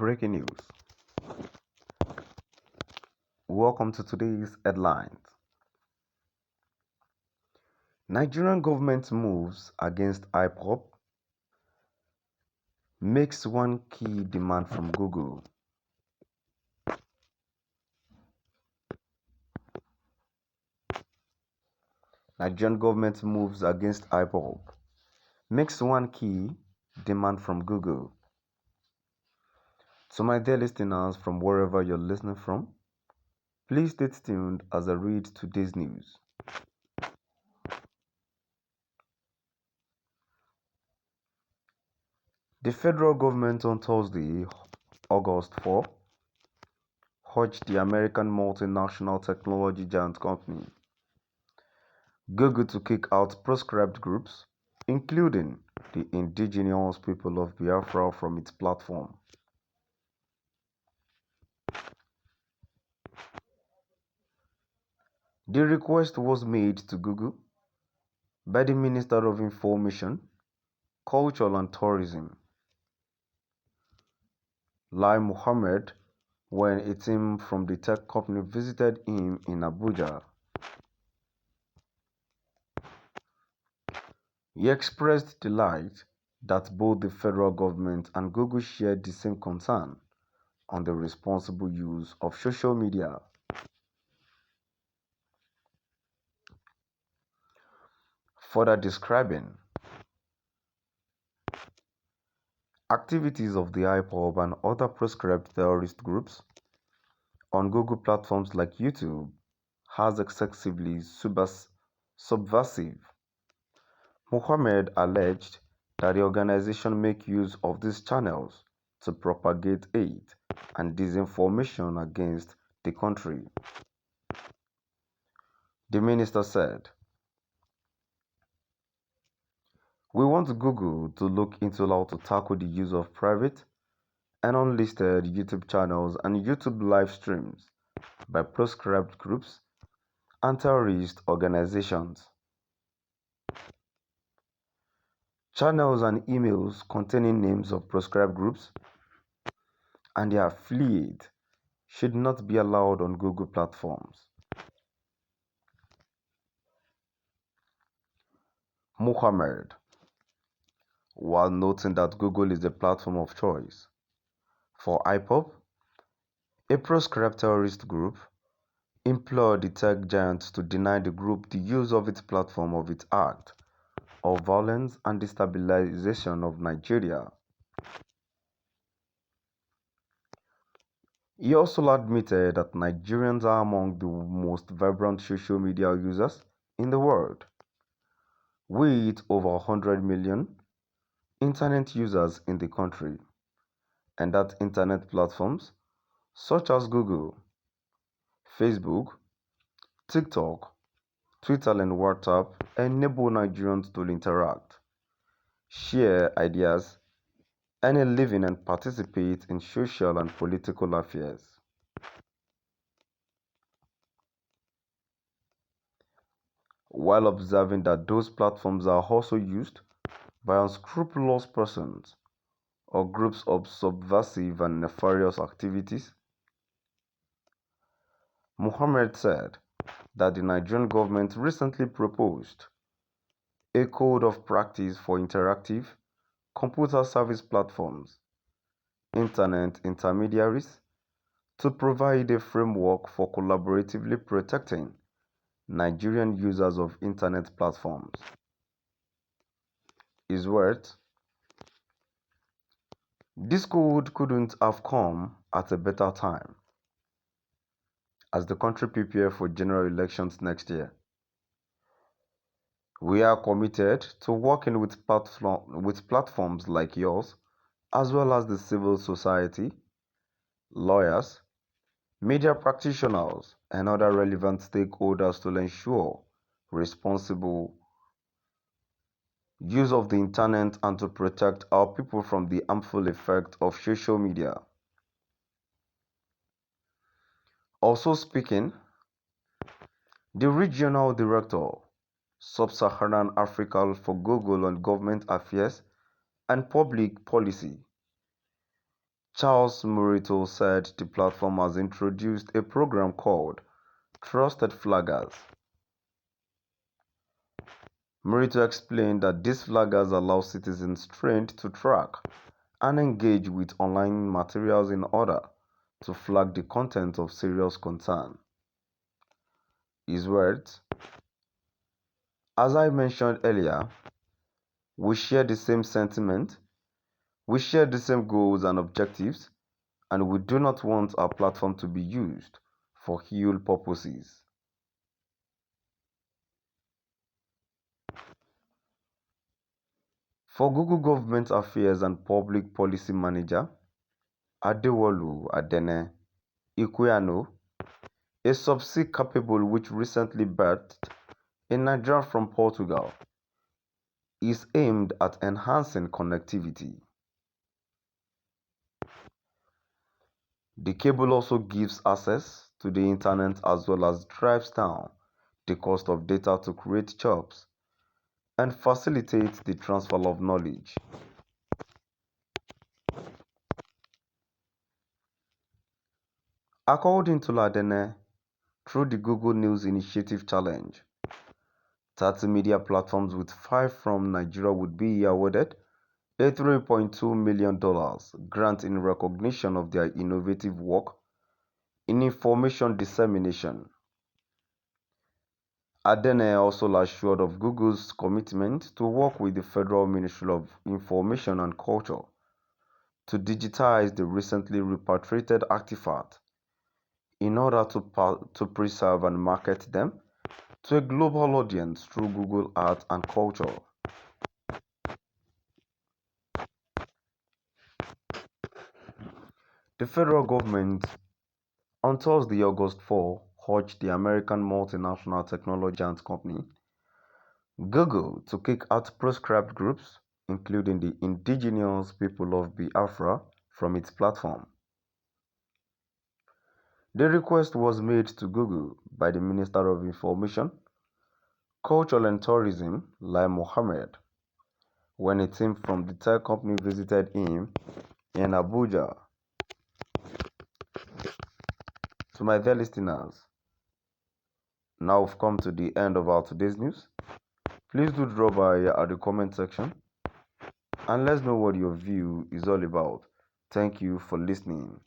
Breaking news. Welcome to today's headlines. Nigerian government moves against Ipob makes one key demand from Google. Nigerian government moves against Ipob makes one key demand from Google. To my dear listeners from wherever you're listening from, please stay tuned as I read today's news. The federal government on Thursday, August 4, urged the American multinational technology giant company Google to kick out proscribed groups, including the indigenous people of Biafra, from its platform. The request was made to Google by the Minister of Information, Culture and Tourism, Lai Mohammed, when a team from the tech company visited him in Abuja. He expressed delight that both the federal government and Google shared the same concern on the responsible use of social media. Further describing activities of the Ipob and other proscribed terrorist groups on Google platforms like YouTube as excessively subversive. Mohammed alleged that the organization make use of these channels to propagate hate and disinformation against the country. The minister said, "We want Google to look into how to tackle the use of private and unlisted YouTube channels and YouTube live streams by proscribed groups and terrorist organizations. Channels and emails containing names of proscribed groups and their affiliates should not be allowed on Google platforms." Mohammed, while noting that Google is the platform of choice for Ipob, a proscribed terrorist group, implored the tech giant to deny the group the use of its platform of its act of violence and destabilization of Nigeria. He also admitted that Nigerians are among the most vibrant social media users in the world, with over 100 million internet users in the country, and that internet platforms such as Google, Facebook, TikTok, Twitter and WhatsApp enable Nigerians to interact, share ideas, earn a living and participate in social and political affairs. While observing that those platforms are also used by unscrupulous persons or groups of subversive and nefarious activities, Mohammed said that the Nigerian government recently proposed a code of practice for interactive computer service platforms, internet intermediaries, to provide a framework for collaboratively protecting Nigerian users of internet platforms. His words, "This code couldn't have come at a better time as the country prepares for general elections next year. We are committed to working with platforms like yours, as well as the civil society, lawyers, media practitioners, and other relevant stakeholders to ensure responsible use of the internet and to protect our people from the harmful effect of social media." Also speaking, the regional director, Sub-Saharan Africa for Google on Government Affairs and Public Policy, Charles Murito said the platform has introduced a program called Trusted Flaggers. Murito explained that these flaggers allow citizens trained to track and engage with online materials in order to flag the content of serious concern. His words, "As I mentioned earlier, we share the same sentiment, we share the same goals and objectives, and we do not want our platform to be used for ill purposes." For Google Government Affairs and Public Policy Manager Adewolu Adene Ikweanu, a subsea capable which recently berthed in Nigeria from Portugal, is aimed at enhancing connectivity. The cable also gives access to the internet as well as drives down the cost of data to create jobs and facilitates the transfer of knowledge. According to Ladene, through the Google News Initiative Challenge, 30 media platforms with 5 from Nigeria would be awarded a $3.2 million grant in recognition of their innovative work in information dissemination. Adene also assured of Google's commitment to work with the Federal Ministry of Information and Culture to digitize the recently repatriated artifacts in order to preserve and market them to a global audience through Google Art and Culture. The federal government on Thursday, August 4, urged the American multinational technology giant company Google to kick out proscribed groups, including the indigenous people of Biafra, from its platform. The request was made to Google by the Minister of Information, Culture and Tourism, Lai Mohammed, when a team from the tech company visited him in Abuja. To my dear listeners, now we've come to the end of our today's news. Please do drop by at the comment section and let's know what your view is all about. Thank you for listening.